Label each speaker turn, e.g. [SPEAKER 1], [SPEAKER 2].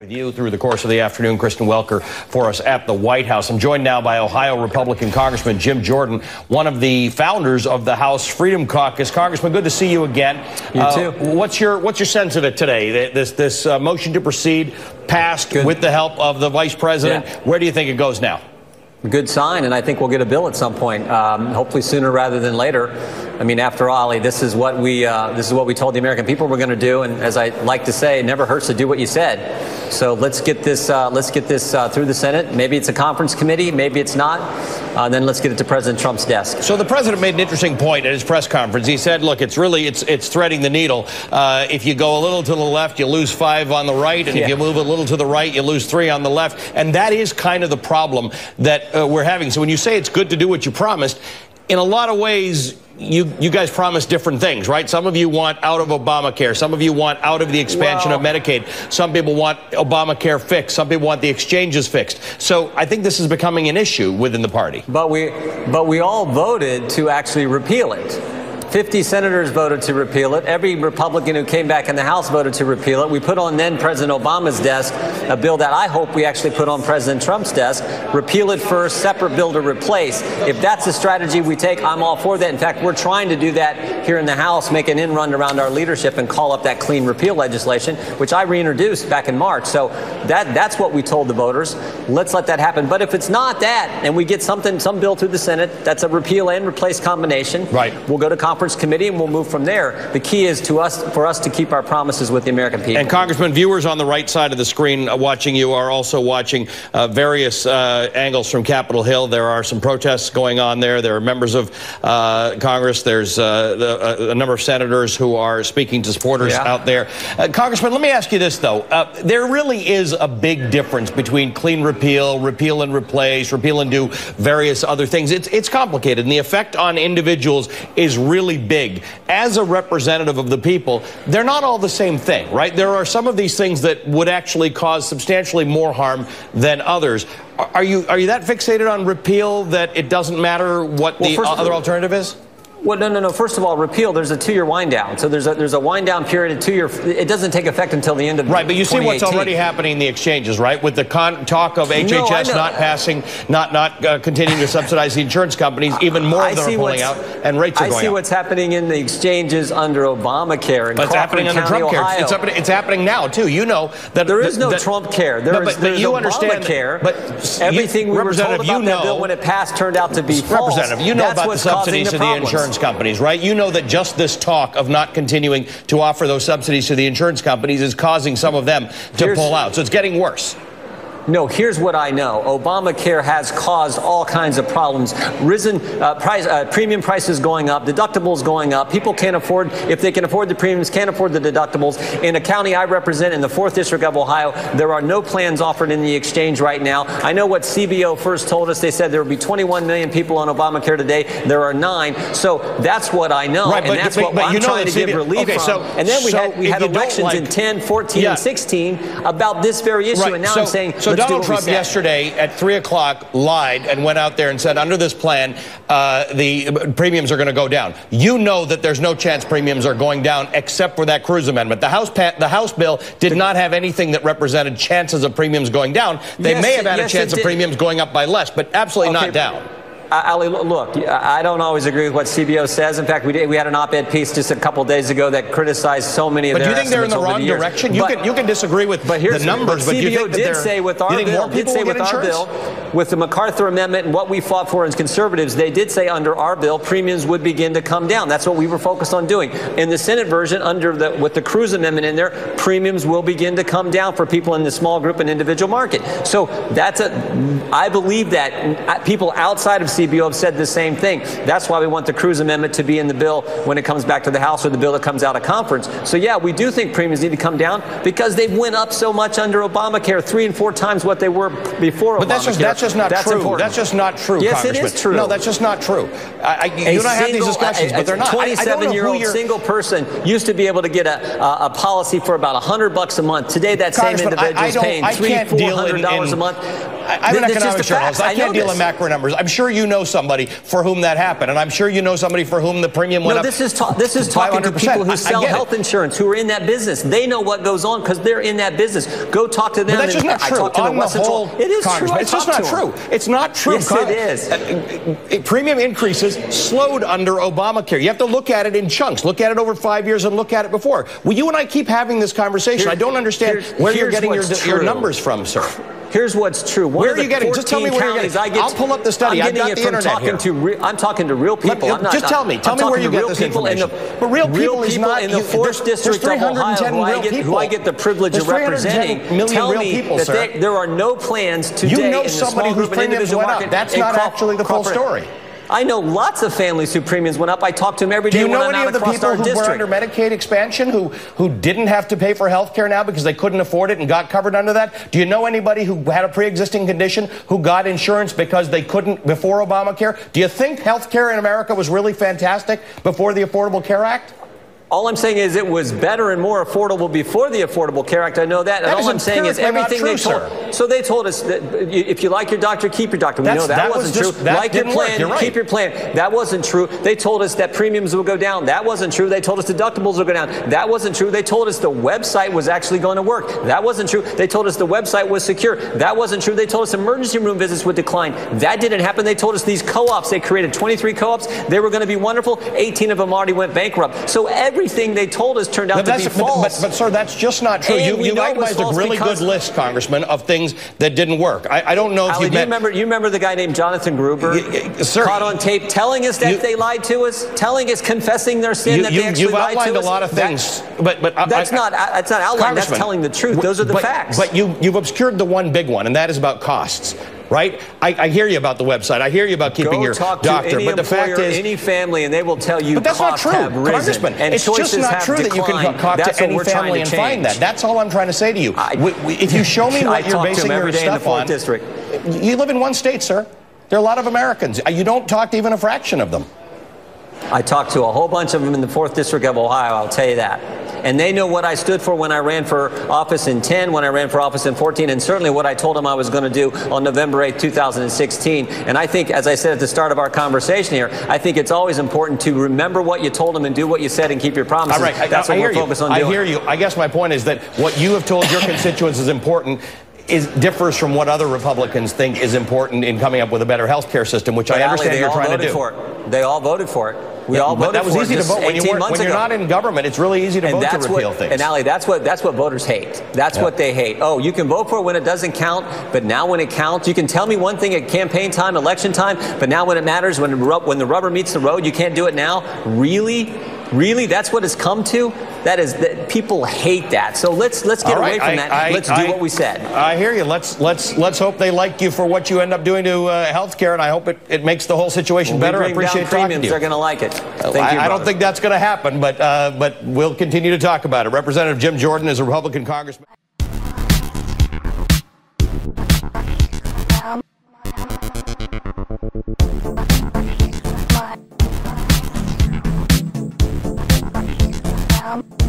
[SPEAKER 1] With you through the course of the afternoon, Kristen Welker for us at the White House. I'm joined now by Ohio Republican Congressman Jim Jordan, one of the founders of the House Freedom Caucus. Congressman, good to see you again.
[SPEAKER 2] You too.
[SPEAKER 1] What's your sense of it today? This motion to proceed passed with the help of the Vice President. Yeah. Where do you think it goes now?
[SPEAKER 2] Good sign, and I think we'll get a bill at some point, hopefully sooner rather than later. I mean, after all, this is what we told the American people we're going to do, and as I like to say, it never hurts to do what you said. So let's get this through the Senate. Maybe it's a conference committee, maybe it's not. Then let's get it to President Trump's desk.
[SPEAKER 1] So the president made an interesting point at his press conference. He said, "Look, it's threading the needle. If you go a little to the left, you lose 5 on the right, and if you move a little to the right, you lose 3 on the left." And that is kind of the problem that we're having. So when you say it's good to do what you promised, in a lot of ways, you guys promise different things, right? Some of you want out of Obamacare. Some of you want out of the expansion of Medicaid. Some people want Obamacare fixed. Some people want the exchanges fixed. So I think this is becoming an issue within the party.
[SPEAKER 2] But we all voted to actually repeal it. 50 senators voted to repeal it. Every Republican who came back in the House voted to repeal it. We put on then President Obama's desk a bill that I hope we actually put on President Trump's desk. Repeal it first, separate bill to replace. If that's the strategy we take, I'm all for that. In fact, we're trying to do that here in the House, make an in-run around our leadership and call up that clean repeal legislation, which I reintroduced back in March. So that's what we told the voters. Let's let that happen. But if it's not that, and we get some bill through the Senate that's a repeal and replace combination,
[SPEAKER 1] right,
[SPEAKER 2] we'll go to conference committee and we'll move from there. The key is for us to keep our promises with the American people.
[SPEAKER 1] And Congressman, viewers on the right side of the screen watching you are also watching various angles from Capitol Hill. There are some protests going on there. There are members of Congress. There's a number of senators who are speaking to supporters out there. Congressman, let me ask you this, though. There really is a big difference between clean repeal, repeal and replace, repeal and do various other things. It's complicated, and the effect on individuals is really big. As a representative of the people, they're not all the same thing, right? There are some of these things that would actually cause substantially more harm than others. Are you that fixated on repeal that it doesn't matter what the other alternative is?
[SPEAKER 2] Well, no. First of all, repeal, there's a 2-year wind down. So there's a wind down period, a 2-year. It doesn't take effect until the end of 2018.
[SPEAKER 1] Right, but you see what's already happening in the exchanges, right? With the talk of HHS not passing, not continuing to subsidize the insurance companies, even more of them are pulling out, and rates are going up.
[SPEAKER 2] I see what's happening in the exchanges under Obamacare and
[SPEAKER 1] it's happening under Trump care. It's happening now too. You know that
[SPEAKER 2] there is no Trump care. There's Obamacare.
[SPEAKER 1] But
[SPEAKER 2] everything we were told about that bill when it passed turned out to be false.
[SPEAKER 1] Representative, you know about the subsidies to the insurance companies, right? You know that just this talk of not continuing to offer those subsidies to the insurance companies is causing some of them to pull out. So it's getting worse.
[SPEAKER 2] No, here's what I know. Obamacare has caused all kinds of problems. Premium prices going up, deductibles going up. People can't afford, if they can afford the premiums, can't afford the deductibles. In a county I represent in the 4th District of Ohio, there are no plans offered in the exchange right now. I know what CBO first told us. They said there would be 21 million people on Obamacare today. There are 9. So that's what I know.
[SPEAKER 1] Right,
[SPEAKER 2] and that's what I'm trying to give relief from. And then we had elections in 10, 14, and 16 about this very issue.
[SPEAKER 1] Right,
[SPEAKER 2] and now I'm saying,
[SPEAKER 1] so Donald Trump yesterday at 3 o'clock lied and went out there and said, under this plan, the premiums are going to go down. You know that there's no chance premiums are going down except for that Cruz amendment. The House bill did not have anything that represented chances of premiums going down. They may have had a chance of premiums going up by less, but absolutely not down.
[SPEAKER 2] Ali, look, I don't always agree with what CBO says. In fact, we had an op-ed piece just a couple days ago that criticized so many of their estimates.
[SPEAKER 1] But do you think they're in the wrong direction? You can disagree with the numbers, but do you think that
[SPEAKER 2] did say with our bill, with the MacArthur Amendment and what we fought for as conservatives, they did say under our bill, premiums would begin to come down. That's what we were focused on doing. In the Senate version, with the Cruz Amendment in there, premiums will begin to come down for people in the small group and individual market. So I believe that people outside of CBO have said the same thing. That's why we want the Cruz Amendment to be in the bill when it comes back to the House or the bill that comes out of conference. So yeah, we do think premiums need to come down because they went up so much under Obamacare, 3 and 4 times what they were before Obamacare.
[SPEAKER 1] But that's just not true.
[SPEAKER 2] Important.
[SPEAKER 1] That's just not true,
[SPEAKER 2] yes, it is true.
[SPEAKER 1] No, that's just not true. You and I have these discussions, but they're not.
[SPEAKER 2] A 27-year-old single person used to be able to get a policy for about $100 a month. Today, that same individual is paying $300-$400 a month.
[SPEAKER 1] I'm an economic journalist. I can't deal in macro numbers. I'm sure you know somebody for whom that happened, and I'm sure you know somebody for whom the premium went up.
[SPEAKER 2] This is talking to people who sell health insurance, who are in that business. They know what goes on because they're in that business. Go talk to them.
[SPEAKER 1] But that's just not true. On the whole,
[SPEAKER 2] it is true.
[SPEAKER 1] It's just not true. It's not true.
[SPEAKER 2] Yes, it is.
[SPEAKER 1] Premium increases slowed under Obamacare. You have to look at it in chunks. Look at it over 5 years and look at it before. Well, you and I keep having this conversation. I don't understand where you're getting your numbers from, sir.
[SPEAKER 2] Here's what's true.
[SPEAKER 1] Where are you getting? Just tell me where you're getting. I'll pull up the study. I've got the internet here.
[SPEAKER 2] I'm talking to real people.
[SPEAKER 1] Just tell me. Tell me where you get this information. But real people is not
[SPEAKER 2] in the 4th District of Ohio who I get the privilege of representing. Tell me that there are no plans today in the small group and individual market.
[SPEAKER 1] That's not actually the full story.
[SPEAKER 2] I know lots of families whose premiums went up. I talk to them every day when I'm out across our district.
[SPEAKER 1] Do you know any of the people who were under Medicaid expansion who didn't have to pay for health care now because they couldn't afford it and got covered under that? Do you know anybody who had a pre-existing condition who got insurance because they couldn't before Obamacare? Do you think health care in America was really fantastic before the Affordable Care Act?
[SPEAKER 2] All I'm saying is it was better and more affordable before the Affordable Care Act. I know that. And all I'm saying is everything they told. So they told us that if you like your doctor, keep your doctor. We know that wasn't true. Like your plan, keep your plan. That wasn't true. They told us that premiums would go down. That wasn't true. They told us deductibles would go down. That wasn't true. They told us the website was actually going to work. That wasn't true. They told us the website was secure. That wasn't true. They told us emergency room visits would decline. That didn't happen. They told us these co-ops, they created 23 co-ops. They were going to be wonderful. 18 of them already went bankrupt. So everything they told us turned out to be false.
[SPEAKER 1] But sir, that's just not true. You itemized a really good list, Congressman, of things that didn't work. I don't know if you
[SPEAKER 2] remember the guy named Jonathan Gruber,
[SPEAKER 1] sir,
[SPEAKER 2] caught on tape telling us that they lied to us, confessing their sin that they actually lied to us.
[SPEAKER 1] You've outlined a lot of things, but
[SPEAKER 2] that's not outlined. That's telling the truth. Those are the facts.
[SPEAKER 1] But you've obscured the one big one, and that is about costs. Right? I hear you about the website. I hear you about keeping your doctor. But the fact is,
[SPEAKER 2] any family, and they will tell you.
[SPEAKER 1] But that's not true, Congressman. It's just not true that you can talk to any family and find that. That's all I'm trying to say to you. If you show me what you're basing your stuff on, you live in one state, sir. There are a lot of Americans. You don't talk to even a fraction of them.
[SPEAKER 2] I talked to a whole bunch of them in the 4th District of Ohio, I'll tell you that. And they know what I stood for when I ran for office in 10, when I ran for office in 14, and certainly what I told them I was going to do on November 8th, 2016. And I think, as I said at the start of our conversation here, I think it's always important to remember what you told them and do what you said and keep your promises.
[SPEAKER 1] All right.
[SPEAKER 2] That's what we're focused on doing.
[SPEAKER 1] I hear you. I guess my point is that what you have told your constituents is important differs from what other Republicans think is important in coming up with a better health care system, which I understand you're trying to do.
[SPEAKER 2] They all voted for it. We all voted
[SPEAKER 1] that was
[SPEAKER 2] for
[SPEAKER 1] easy
[SPEAKER 2] it
[SPEAKER 1] to vote when you're not in government. It's really easy to vote to repeal things.
[SPEAKER 2] And Ali, that's what voters hate. That's what they hate. Oh, you can vote for it when it doesn't count, but now when it counts, you can tell me one thing at campaign time, election time, but now when it matters, when the rubber meets the road, you can't do it now. Really? Really? That's what it's come to? That people hate that. So let's get away from that. Let's do what we said.
[SPEAKER 1] I hear you. Let's hope they like you for what you end up doing to health care, and I hope it makes the whole situation better. I appreciate talking to you.
[SPEAKER 2] They're going to like it.
[SPEAKER 1] I don't think that's going to happen, but we'll continue to talk about it. Representative Jim Jordan is a Republican congressman.
[SPEAKER 3] Um.